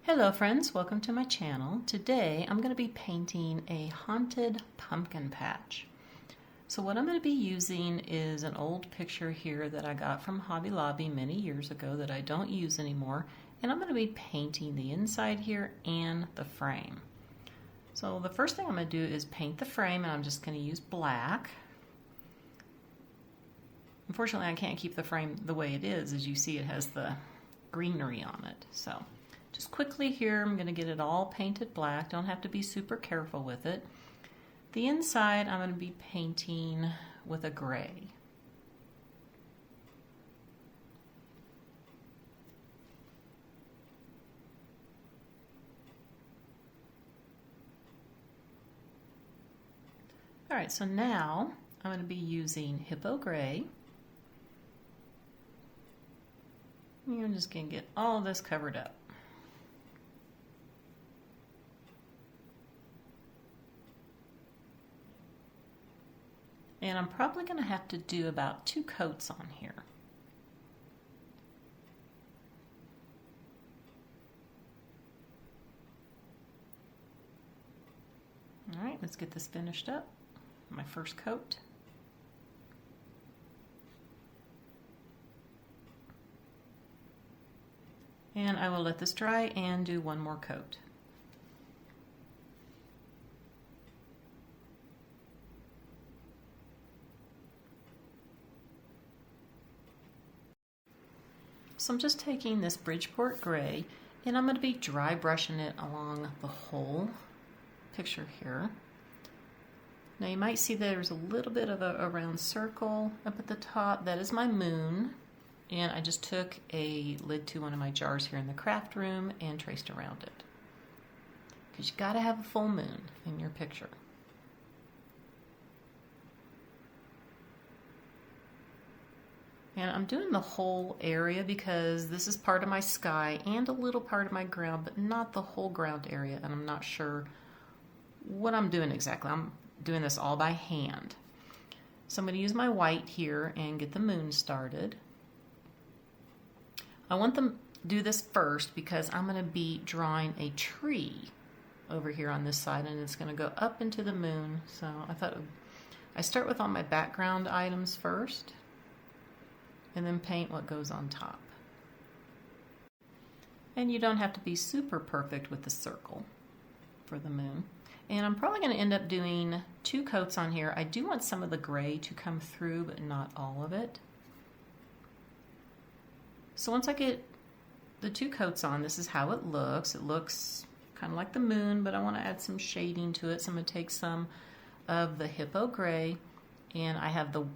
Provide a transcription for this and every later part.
Hello friends, welcome to my channel. Today I'm going to be painting a haunted pumpkin patch. So what I'm going to be using is an old picture here that I got from Hobby Lobby many years ago that I don't use anymore, and I'm going to be painting the inside here and the frame. So the first thing I'm going to do is paint the frame, and I'm just going to use black. Unfortunately I can't keep the frame the way it is. As you see, it has the greenery on it. So just quickly here, I'm going to get it all painted black. Don't have to be super careful with it. The inside, I'm going to be painting with a gray. All right, so now I'm going to be using Hippo Gray. And I'm just going to get all of this covered up. And I'm probably going to have to do about 2 coats on here. All right, let's get this finished up. My first coat. And I will let this dry and do 1 more coat. So I'm just taking this Bridgeport gray and I'm going to be dry brushing it along the whole picture here. Now you might see there's a little bit of a round circle up at the top. That is my moon, and I just took a lid to one of my jars here in the craft room and traced around it. Because you got to have a full moon in your picture. And I'm doing the whole area because this is part of my sky and a little part of my ground, but not the whole ground area, and I'm not sure what I'm doing exactly. I'm doing this all by hand. So I'm going to use my white here and get the moon started. I want to do this first because I'm going to be drawing a tree over here on this side, and it's going to go up into the moon. So I thought I start with all my background items first, and then paint what goes on top. And you don't have to be super perfect with the circle for the moon. And I'm probably going to end up doing 2 coats on here. I do want some of the gray to come through, but not all of it. So once I get the 2 coats on, this is how it looks. It looks kind of like the moon, but I want to add some shading to it. So I'm going to take some of the Hippo Gray, and I have the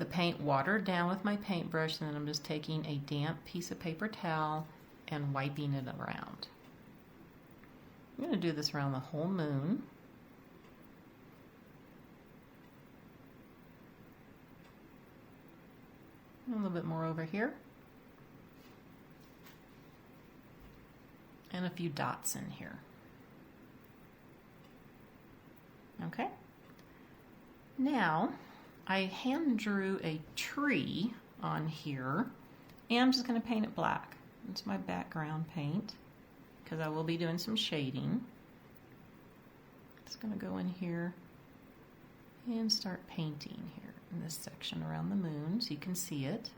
paint watered down with my paintbrush, and then I'm just taking a damp piece of paper towel and wiping it around. I'm going to do this around the whole moon. A little bit more over here. And a few dots in here. Okay. Now, I hand drew a tree on here, and I'm just going to paint it black. It's my background paint because I will be doing some shading. Just going to go in here and start painting here in this section around the moon so you can see it.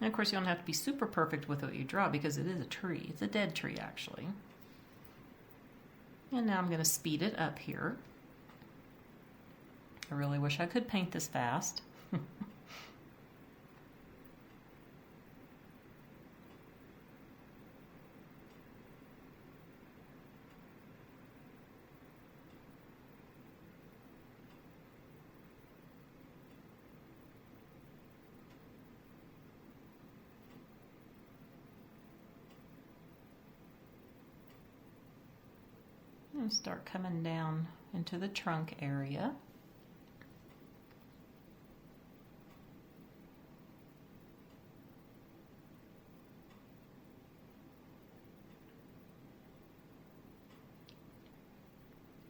And of course you don't have to be super perfect with what you draw because it is a tree. It's a dead tree actually. And now I'm going to speed it up here. I really wish I could paint this fast. And start coming down into the trunk area.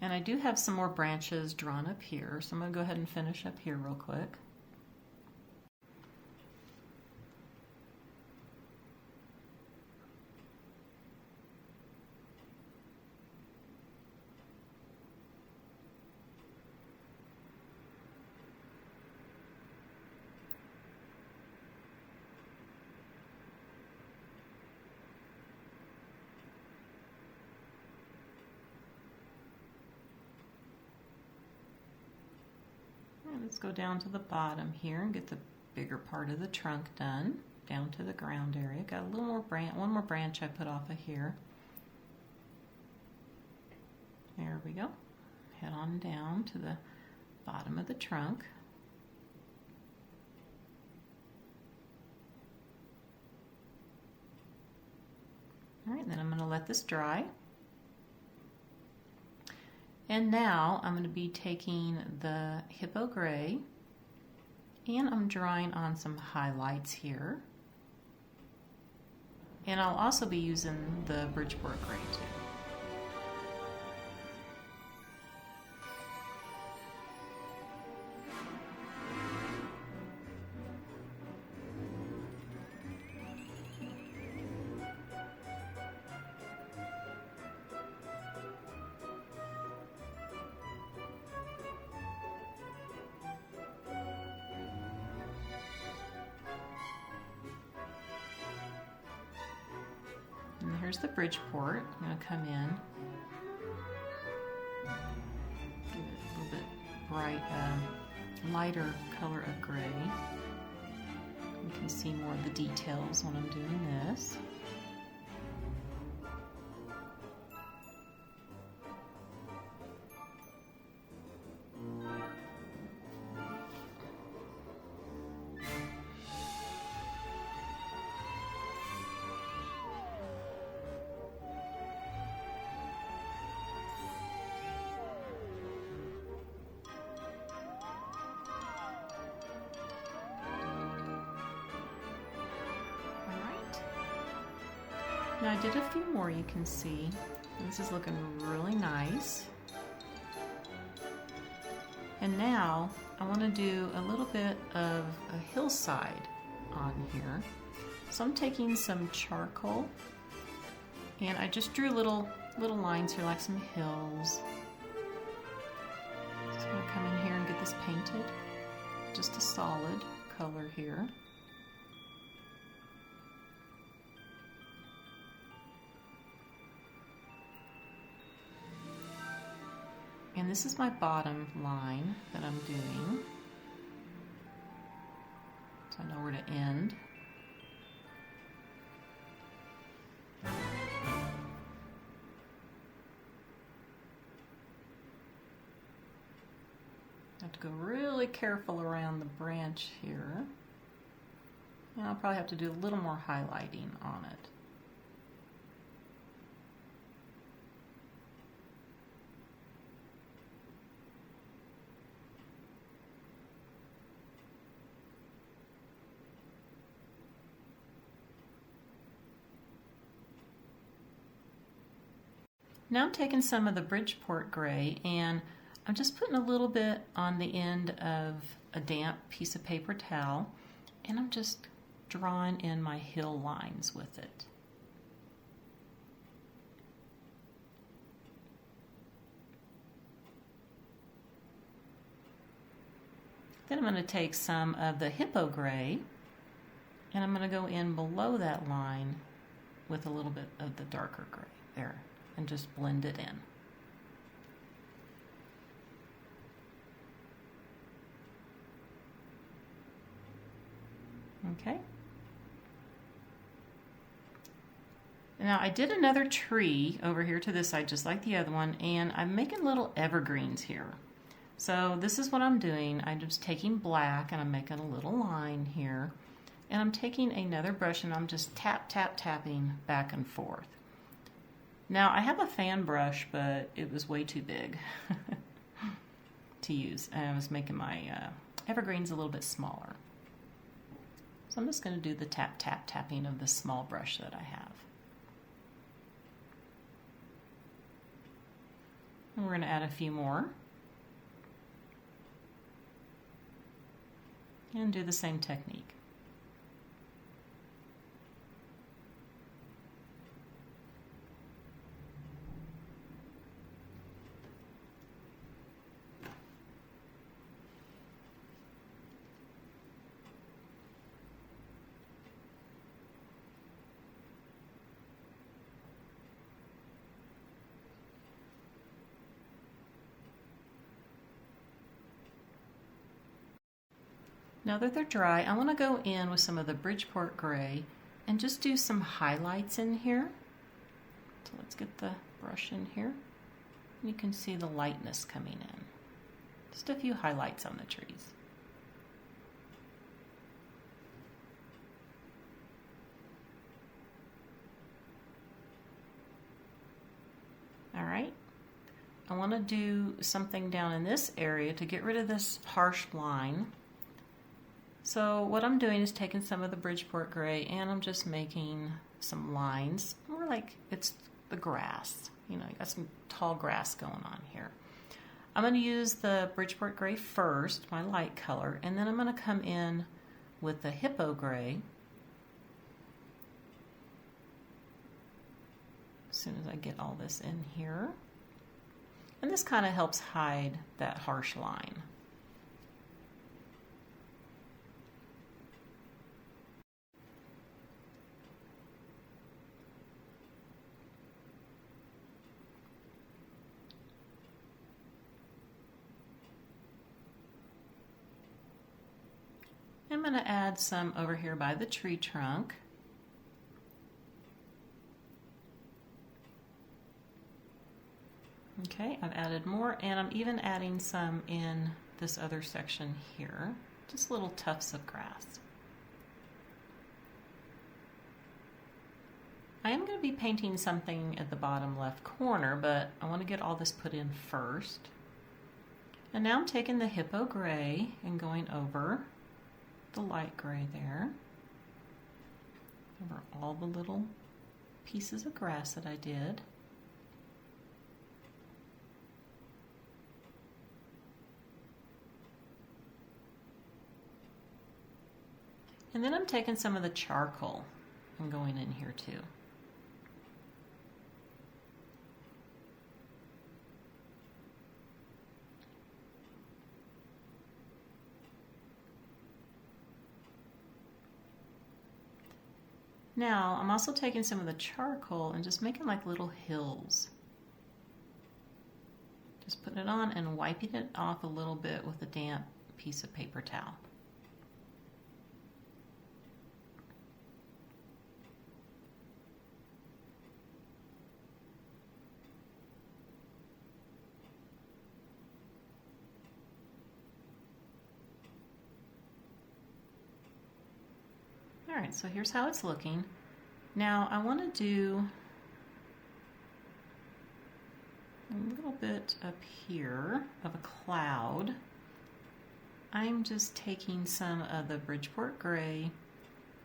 And I do have some more branches drawn up here, so I'm going to go ahead and finish up here real quick. Let's go down to the bottom here and get the bigger part of the trunk done, down to the ground area. Got a little more one more branch I put off of here. There we go. Head on down to the bottom of the trunk. All right, then I'm going to let this dry. And now I'm going to be taking the hippo gray and I'm drawing on some highlights here. And I'll also be using the Bridgeport gray too. And here's the Bridgeport. I'm going to come in, give it a little bit bright, lighter color of gray. You can see more of the details when I'm doing this. Now I did a few more, you can see. This is looking really nice. And now I want to do a little bit of a hillside on here. So I'm taking some charcoal and I just drew little lines here like some hills. Just going to come in here and get this painted. Just a solid color here. And this is my bottom line that I'm doing. So I know where to end. I have to go really careful around the branch here. And I'll probably have to do a little more highlighting on it. Now I'm taking some of the Bridgeport gray and I'm just putting a little bit on the end of a damp piece of paper towel and I'm just drawing in my hill lines with it. Then I'm going to take some of the hippo gray and I'm going to go in below that line with a little bit of the darker gray there. And just blend it in. Okay. Now I did another tree over here to this side just like the other one and I'm making little evergreens here. So this is what I'm doing. I'm just taking black and I'm making a little line here and I'm taking another brush and I'm just tapping back and forth. Now I have a fan brush, but it was way too big to use. And I was making my evergreens a little bit smaller. So I'm just going to do the tapping of the small brush that I have. And we're going to add a few more. And do the same technique. Now that they're dry, I want to go in with some of the Bridgeport gray and just do some highlights in here. So let's get the brush in here. You can see the lightness coming in. Just a few highlights on the trees. All right. I want to do something down in this area to get rid of this harsh line. So what I'm doing is taking some of the Bridgeport gray and I'm just making some lines, more like it's the grass. You know, you got some tall grass going on here. I'm going to use the Bridgeport gray first, my light color, and then I'm going to come in with the hippo gray as soon as I get all this in here. And this kind of helps hide that harsh line. I'm going to add some over here by the tree trunk. Okay, I've added more, and I'm even adding some in this other section here, just little tufts of grass. I am going to be painting something at the bottom left corner, but I want to get all this put in first. And now I'm taking the hippo gray and going over the light gray there, over all the little pieces of grass that I did. And then I'm taking some of the charcoal and going in here too. Now I'm also taking some of the charcoal and just making like little hills. Just putting it on and wiping it off a little bit with a damp piece of paper towel. All right, so here's how it's looking. Now I want to do a little bit up here of a cloud. I'm just taking some of the Bridgeport gray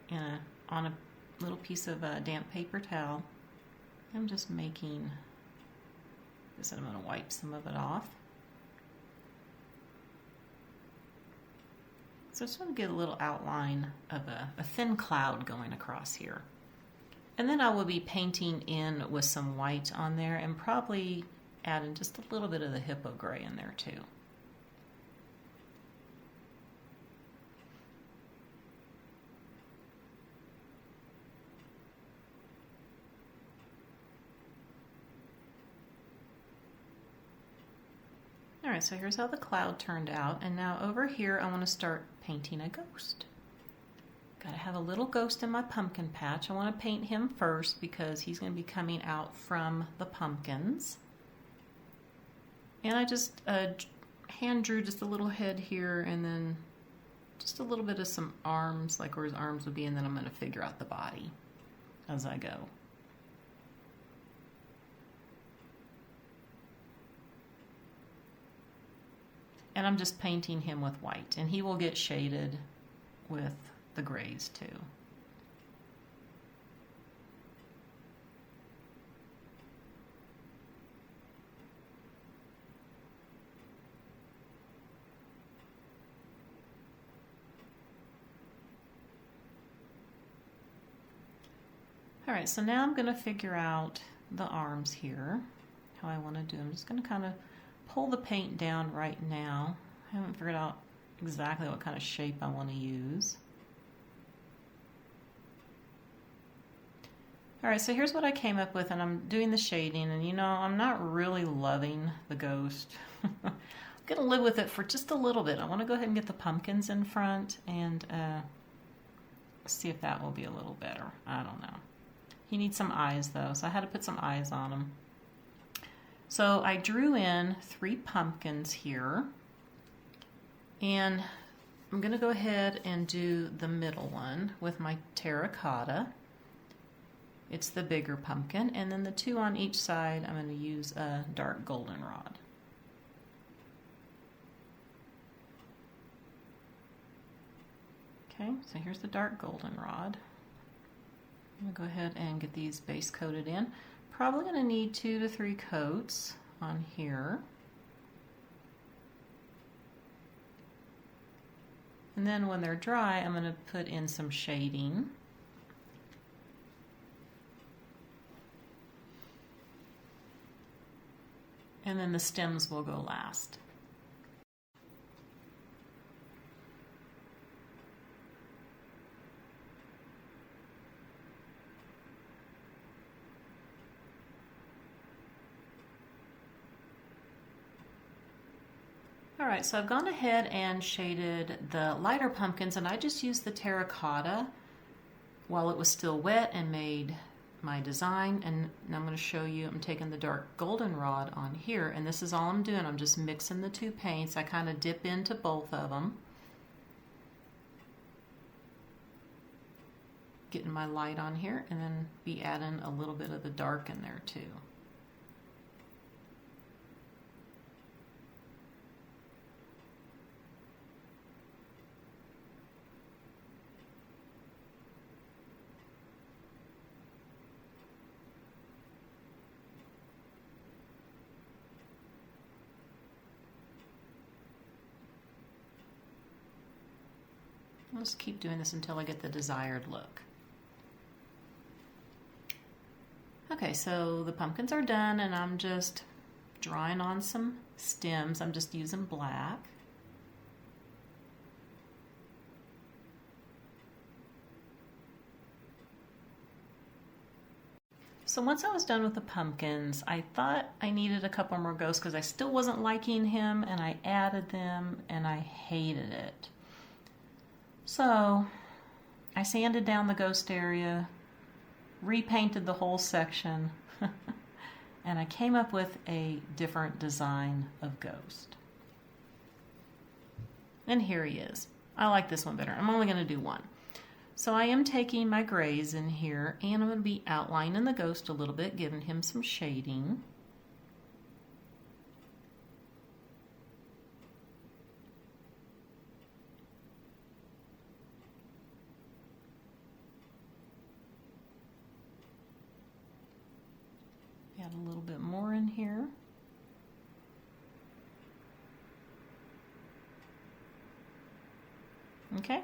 and on a little piece of damp paper towel. I'm just making this, and I'm going to wipe some of it off. So I just want to get a little outline of a thin cloud going across here. And then I will be painting in with some white on there and probably adding just a little bit of the hippo gray in there too. Alright, so here's how the cloud turned out, and now over here I want to start painting a ghost. Gotta have a little ghost in my pumpkin patch. I want to paint him first because he's going to be coming out from the pumpkins. And I just hand drew just a little head here and then just a little bit of some arms, like where his arms would be, and then I'm going to figure out the body as I go. And I'm just painting him with white, and he will get shaded with the grays too. All right, so now I'm going to figure out the arms here, how I want to do them. I'm just going to kind of pull the paint down right now. I haven't figured out exactly what kind of shape I want to use. Alright, so here's what I came up with, and I'm doing the shading, and you know, I'm not really loving the ghost. I'm gonna live with it for just a little bit. I want to go ahead and get the pumpkins in front and see if that will be a little better. I don't know. He needs some eyes though, so I had to put some eyes on him. So I drew in 3 pumpkins here, and I'm gonna go ahead and do the middle one with my terracotta. It's the bigger pumpkin, and then the 2 on each side, I'm gonna use a dark goldenrod. Okay, so here's the dark goldenrod. I'm gonna go ahead and get these base coated in. Probably gonna need 2 to 3 coats on here. And then when they're dry, I'm gonna put in some shading. And then the stems will go last. Alright, so I've gone ahead and shaded the lighter pumpkins, and I just used the terracotta while it was still wet and made my design. And now I'm going to show you, I'm taking the dark goldenrod on here, and this is all I'm doing. I'm just mixing the 2 paints. I kind of dip into both of them. Getting my light on here, and then be adding a little bit of the dark in there too. I'll just keep doing this until I get the desired look. Okay, so the pumpkins are done, and I'm just drawing on some stems. I'm just using black. So once I was done with the pumpkins, I thought I needed a couple more ghosts because I still wasn't liking him, and I added them and I hated it. So I sanded down the ghost area, repainted the whole section, and I came up with a different design of ghost. And here he is. I like this one better. I'm only going to do one. So I am taking my grays in here, and I'm going to be outlining the ghost a little bit, giving him some shading. Add a little bit more in here. Okay,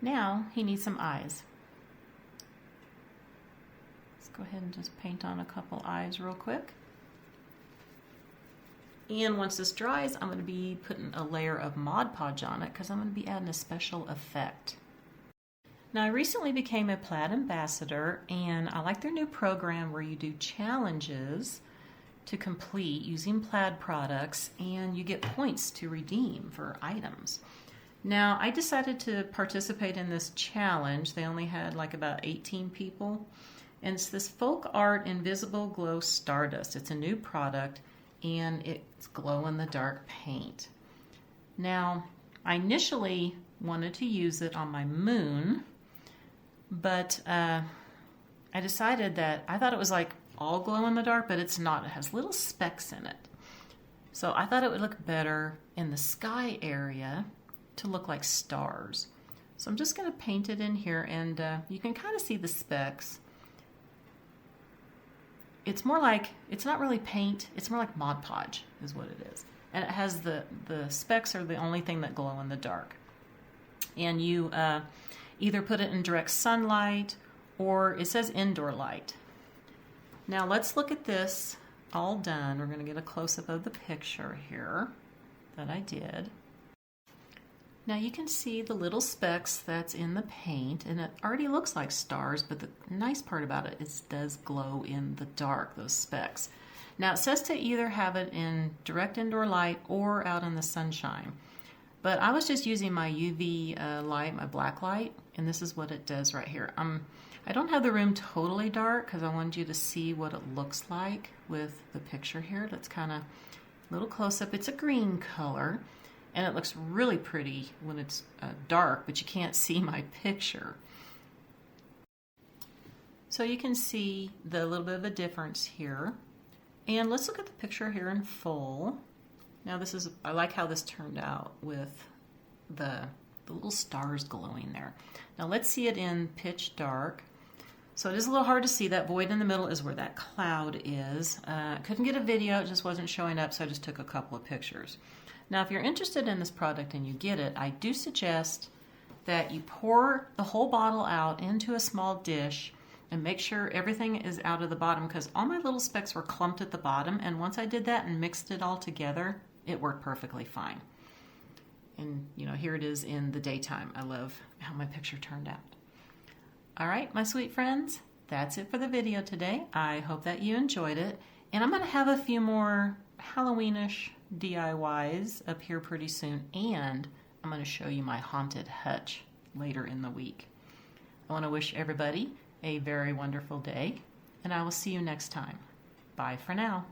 now he needs some eyes. Let's go ahead and just paint on a couple eyes real quick. And once this dries, I'm going to be putting a layer of Mod Podge on it because I'm going to be adding a special effect. Now, I recently became a Plaid ambassador, and I like their new program where you do challenges to complete using Plaid products, and you get points to redeem for items. Now, I decided to participate in this challenge. They only had like about 18 people, and it's this Folk Art Invisible Glow Stardust. It's a new product, and it's glow-in-the-dark paint. Now, I initially wanted to use it on my moon, but I decided that I thought it was like all glow in the dark, but it's not. It has little specks in it. So I thought it would look better in the sky area to look like stars. So I'm just going to paint it in here, and you can kind of see the specks. It's more like, it's not really paint, it's more like Mod Podge is what it is. And it has the specks are the only thing that glow in the dark. And you either put it in direct sunlight, or it says indoor light. Now let's look at this all done. We're going to get a close-up of the picture here that I did. Now you can see the little specks that's in the paint, and it already looks like stars, but the nice part about it is it does glow in the dark, those specks. Now it says to either have it in direct indoor light or out in the sunshine. But I was just using my UV light, my black light, and this is what it does right here. I don't have the room totally dark because I wanted you to see what it looks like with the picture here. Let's kind of, a little close up. It's a green color, and it looks really pretty when it's dark, but you can't see my picture. So you can see the little bit of a difference here. And let's look at the picture here in full. Now this is, I like how this turned out with the little stars glowing there. Now let's see it in pitch dark. So it is a little hard to see. That void in the middle is where that cloud is. I couldn't get a video, it just wasn't showing up, so I just took a couple of pictures. Now if you're interested in this product and you get it, I do suggest that you pour the whole bottle out into a small dish and make sure everything is out of the bottom, because all my little specks were clumped at the bottom, and once I did that and mixed it all together, it worked perfectly fine. And you know, here it is in the daytime. I love how my picture turned out. All right, my sweet friends, that's it for the video today. I hope that you enjoyed it, and I'm going to have a few more Halloweenish DIYs up here pretty soon, and I'm going to show you my haunted hutch later in the week. I want to wish everybody a very wonderful day, and I will see you next time. Bye for now.